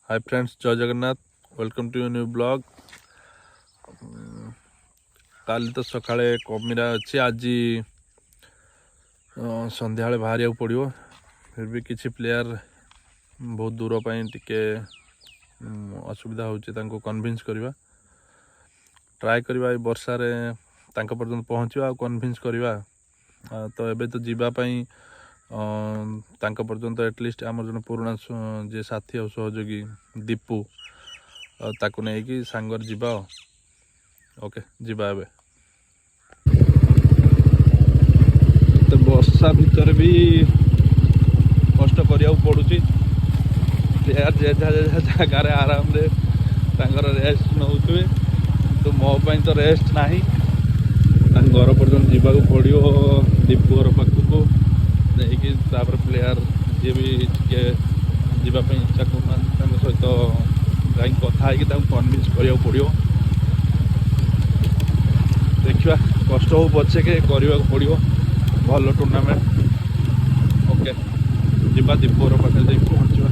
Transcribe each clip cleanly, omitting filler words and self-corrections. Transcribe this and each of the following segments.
हाय friends, जय Jagannath. Welcome to new blog. काली तो सकाळे कमिरा अच्छी आज संध्या बाहर पड़ो। फिर भी किसी प्लेयर बहुत दूर पर टिके असुविधा हो कन्विन्स करवा ट्राए करवा वर्षा पर्यंत पहुँचवा कन्विन्स करवा। तो एबे तो जीवाई पर्यंत एटलिस्ट आम जो पुराणा जे साथी और सहयोगी दीपू ताकू नहीं सांगर जीवा। ओके जीवा एबे। तो वर्षा भितर भी कष्ट करिया पड़ुची। प्लेयर जे जगार आराम रे रेस्ट नौथे तो मो तो रेस्ट नहीं। घर पर्यंत जीवा पड़ो दीपू घर पाखक नहीं प्लेयर जी भी टे जावाई इच्छा करना सहित जाए कथा कन्विन्स करा पड़ो। देखा कष्ट हो पछे के करने पड़ो भल टूर्णामेंट। ओके जीवा दीपुर पाखे जा पहुँचा।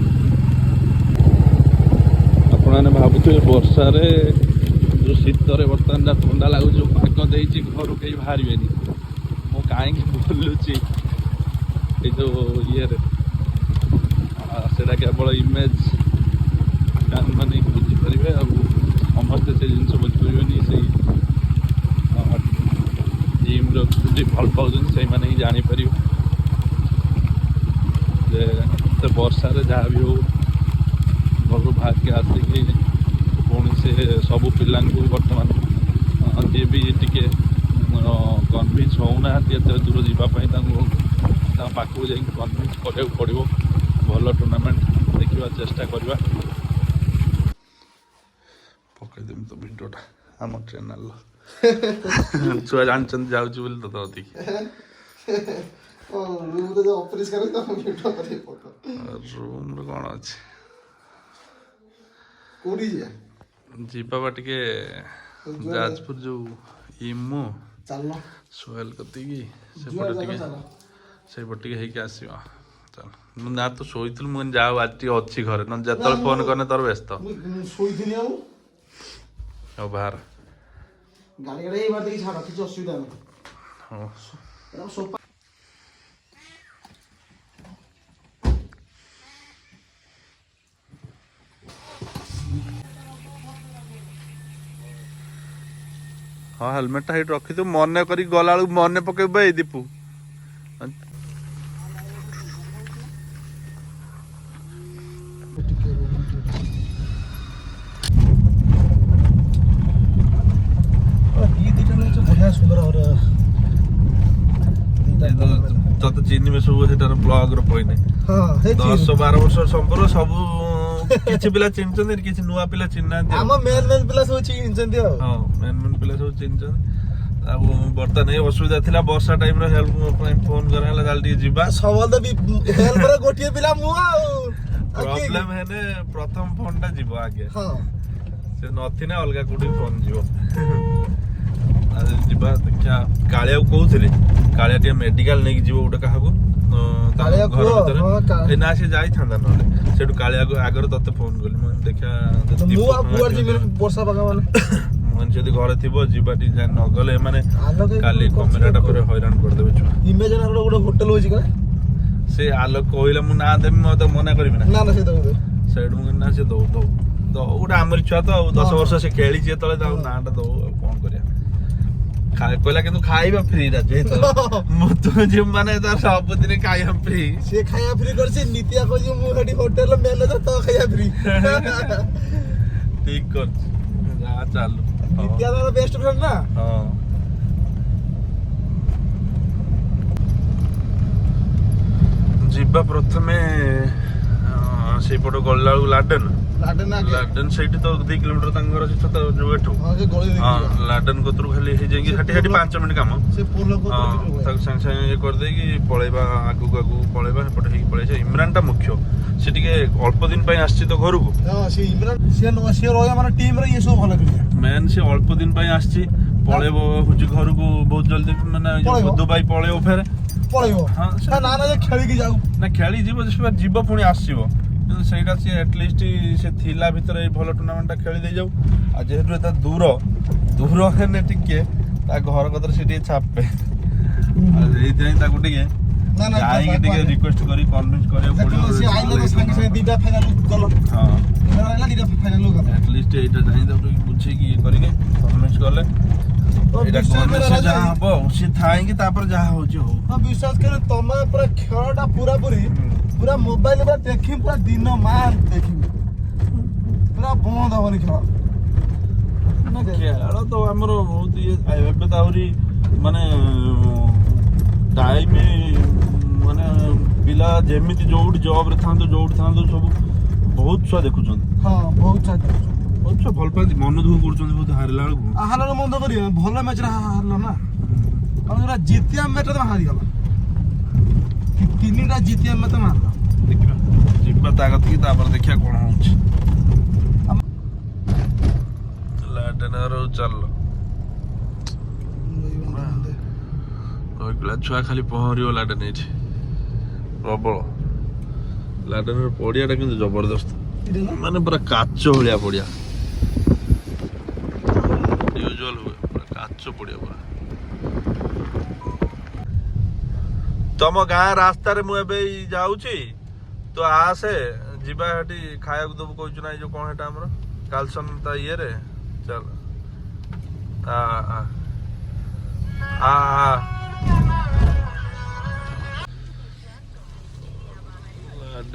आपने भावुए वर्षा जो शीतर बर्तमान जहाँ ठंडा लगुच पाग दे घर कहीं बाहर मु कहीं बुलूची जो ये केवल इमेज फैन मैंने बुझीपारे समस्ते से जिन बुझीपारे से टीम भल पाँच से मैंने ही जापर तो वर्षा जहाँ भी हो घर बाहर के आसिकी पुणी से सबू पिला बर्तमान जी भी टे कन्विन्स होना दूर जावाई पाखक जा कन्विन्स करा पड़ो भल टूर्णामेंट देखा चेष्टा करवा। पकईदेमी तो भिडटा आम चैनल छुआ जानते जाऊँ तो तक रूम कौन अच्छे जीवा टे जाजपुर जो इमु सोहेल कति सेपटे आसो। चल ना तो शोल मुझे जाओ आज टे अच्छी घरे न जो फोन करने तोर व्यस्त बाहर हाँ हेलमेट हाइट रखी तो मन कर गला मन पकेब दीपू। तो चीनी में सब ब्लॉग रही 10-12 वर्ष संपर्क सब किसी पिला चिन्हते किसी नुआ पिला चिन्ह मेन पिला सब चिन्हते। हाँ मेन पिला सब चिन्हते। बर्तमान ये असुविधा थिला वर्षा टाइम रे हेल्प फोन करा जल्दी जीवा सब हेल्प रे गोटिए पिला प्रॉब्लम है ने प्रथम फोन टा जीव आगे से नथि ना अलगा कोठी फोन जीव जीवा। देखा कालिया कहूली कालिया टे मेडिकल नहीं जीव गोटे क्या घर ना सी जाई था ना कालिया आगर तते फोन कली मुझे देखा मुझे घर थी जीवा न गले माने काली कैमेराटा पर हैरान करदेवे छुआ। इमेजिन गोटे होटल हो से आलोक कहला मु ना देमी मत मना करबी ना ना से ना से दो दो तो गोटे आमर छुआ तो 10 वर्ष से खेली तले नाटा दो कौन करिया कहला कि खाइबा फ्री राजे तो माने तार सब दिन खाइबा फ्री से खाइबा फ्री करसी नितिया को जो मु हेडी होटल मैनेजर तो खाइबा फ्री ठीक कर जा चल नितिया तो बेस्ट फ्रेंड ना। हां जीवा प्रथमे से पट गला लाडेन लाडेन से तो 2 किलोमीटर घर अच्छे तो जो एठू लाडेन कोतरू खाली हाटी 5 मिनट काम संगे संगे ये कर देगी पलैबा आगू आगू पलैबा एपटे पलैसे। इमरान टा मुख्य से अल्प दिन आसी तो घर को टीम रे ये सब भल मेन से अल्प दिन आसी पलैब हूँ घर को बहुत जल्दी माने दुबई पलैब फेर पलैब। हाँ ना ना खेली जाऊ ना खेली जीव पुणी आसो ସେଇଟା ସି ଏଟଲିଷ୍ଟ ସେ ଥିଲା ଭିତରେ ଏଇ ଭଲ ଟୁର୍ଣ୍ଣାମେଣ୍ଟଟା ଖେଳି ଦେଇଯାଉ। ଆଉ ଯେହେତୁ ଏଟା ଦୂର ହେଲେ ଟିକେ ତା ଘର କତରେ ସେ ଟିକେ ଛାପେ, ଆଉ ସେଇଥିପାଇଁ ତାକୁ ଟିକେ ଯାଇକି ଟିକେ ରିକ୍ୱେଷ୍ଟ କରି କନଭିନ୍ସ କରିବାକୁ ପଡ଼ିବ। ଏଟଲିଷ୍ଟ ଏଇଟା ଯାଇ ତାକୁ ବୁଝେଇକି ଇଏ କରିକି କନଭିନ୍ସ କଲେ ଏଇଟା କଲେ ସେ ଯାହା ହବ ସେ ଥାଇକି ତାପରେ ଯାହା ହଉଛି ହଉ। ବିଶ୍ୱାସ କର ତମେ ପୁରା ଖେଳଟା ପୁରା ମୋବାଇଲ ପୁରା ଦେଖିବି, ପୁରା ଦିନ ମାନ ଦେଖିବି, ପୁରା ବନ୍ଦ ହବନି ଖେଳ। ଖେଳ ତ ଆମର ବହୁତ ଇଏ ଏବେ ତ ଆହୁରି ମାନେ ଟାଇମ ମାନେ ପିଲା ଯେମିତି ଯୋଉଠି ଜବରେ ଥାନ୍ତୁ ସବୁ ବହୁତ ଛୁଆ ଦେଖୁଛନ୍ତି। ହଁ ବହୁତ ଛୁଆ ଦେଖୁଛନ୍ତି, ବହୁତ ଛୁଆ ଭଲ ପାଆନ୍ତି, ମନ ଦୁଃଖ କରୁଛନ୍ତି ବହୁତ ହାରିଲା ବେଳକୁ। ମନ ଦୁଃଖ କରିବେ, ଭଲ ମ୍ୟାଚରେ ହାରିଲ ନା, କାରଣ ଯୋଉଟା ଜିତିଆ ମ୍ୟାଚରେ ତମେ ହାରିଗଲ, 3ଟା ଜିତିଆ ମ୍ୟାଚ ତମେ ହାରିଲ। ଦେଖିବା ଯିବା ତା କତିକି, ତାପରେ ଦେଖିବା କଣ ହଉଛି। ଚାଲ ଛୁଆ ଖାଲି ପହଁରିବ ଲାଡେନ ଏଇଠି ପ୍ରବଳ। ଲାଡେନର ପଡିଆଟା କିନ୍ତୁ ଜବରଦସ୍ତ, ମାନେ ପୁରା କାଚ ଭଳିଆ ପଡିଆ, ୟୁଜୁଆଲ ହୁଏ ପୁରା କାଚ ପଡିଆ ପୁରା। ତମ ଗାଁ ରାସ୍ତାରେ ମୁଁ ଏବେ ଯାଉଛି, ତୁ ଆସେ ଯିବା ସେଠି ଖାଇବାକୁ ଦବୁ କହୁଛୁ ନା, ଏଇ ଯୋଉ କଣ ସେଟା ଆମର କାଲସନ ତା ଇଏରେ। ଚାଲ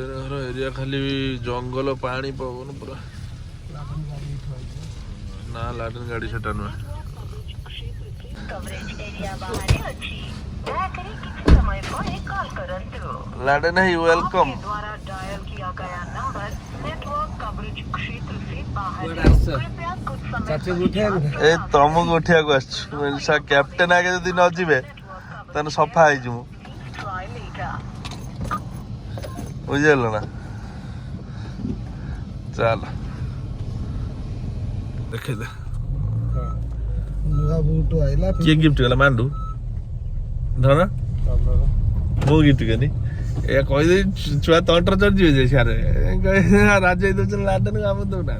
ଘର ଏରିଆ ଖାଲି ଜଙ୍ଗଲ ପାଣି ପବନ ପୁରା। ନା ଲାଡେନ ଗାଡି ସେଟା ନୁହେଁ। लाडेन है वेलकम। ए तुमको उठिया को आछा कैप्टेन आगे जदी न जिवे तने सफा है जु बुझल ना। चल देखे दे किए गिफ्ट गला मांडू धर मो गिफ्ट कनी ए कहि दे छुआ तटर चढ़ जिवे जे सारे राज दे चल लाडन काम दो ना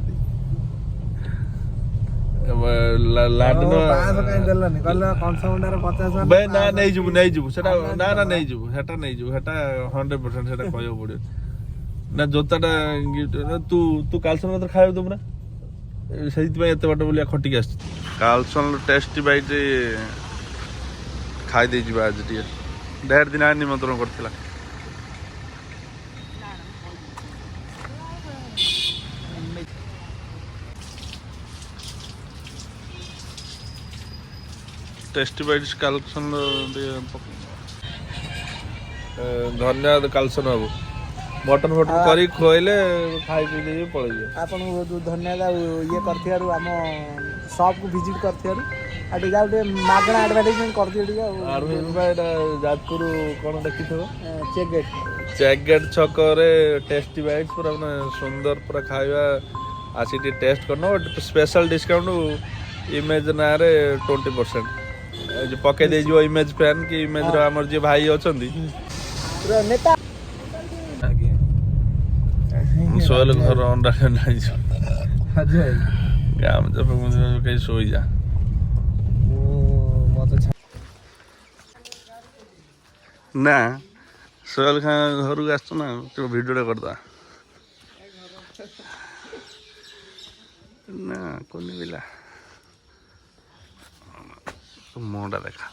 लाडन 500 काई देलनी कहला कंसमंडर 50 बे ना नहीं जुबु सेटा ना नहीं जुबु सेटा 100% सेटा कहयो पड़ियो ना जोताटा गिफ्ट तू कालसन मत खाइब तुम ना ସେଇଥିପାଇଁ ଏତେ ବାଟ ବୁଲିଆ ଖଟିକି ଆସିଛି। କାଲସନ ଟେଷ୍ଟି ବାଇଟ୍ ଖାଇ ଦେଇ ଯିବା ଆଜି ଟିକେ, ଢେର ଦିନ ନିମନ୍ତ୍ରଣ କରିଥିଲା। ଟେଷ୍ଟି ବାଇଟ୍ କାଲସନ ଧନ୍ୟବାଦ କାଲସନ ବାବୁ, मटन फटन करी खोइले खाई पी दे पळै जे आपन बहुत धन्यवाद ये करथियारु हम शॉप को विजिट करथियारु आ डिगा उटे मागणा एडवर्टाइजमेंट कर दियो डिगा are Etah Jajpur cone देखिथबो check gate छक रे टेस्टी बाइट्स पूरा माने सुंदर पूरा खाइबा आसी टेस्ट करनो स्पेशल डिस्काउंट इमेज ना रे 20% जो पके दे जो इमेज फैन की इमेज रो हमर जे भाई अछंदी पूरा नेता सोयल घर अंडा नहीं गाम जब कहीं सोई जा ना सोयल खान घर को आस ना तो भिडियो करदा ना कौन बिला मोटा देखा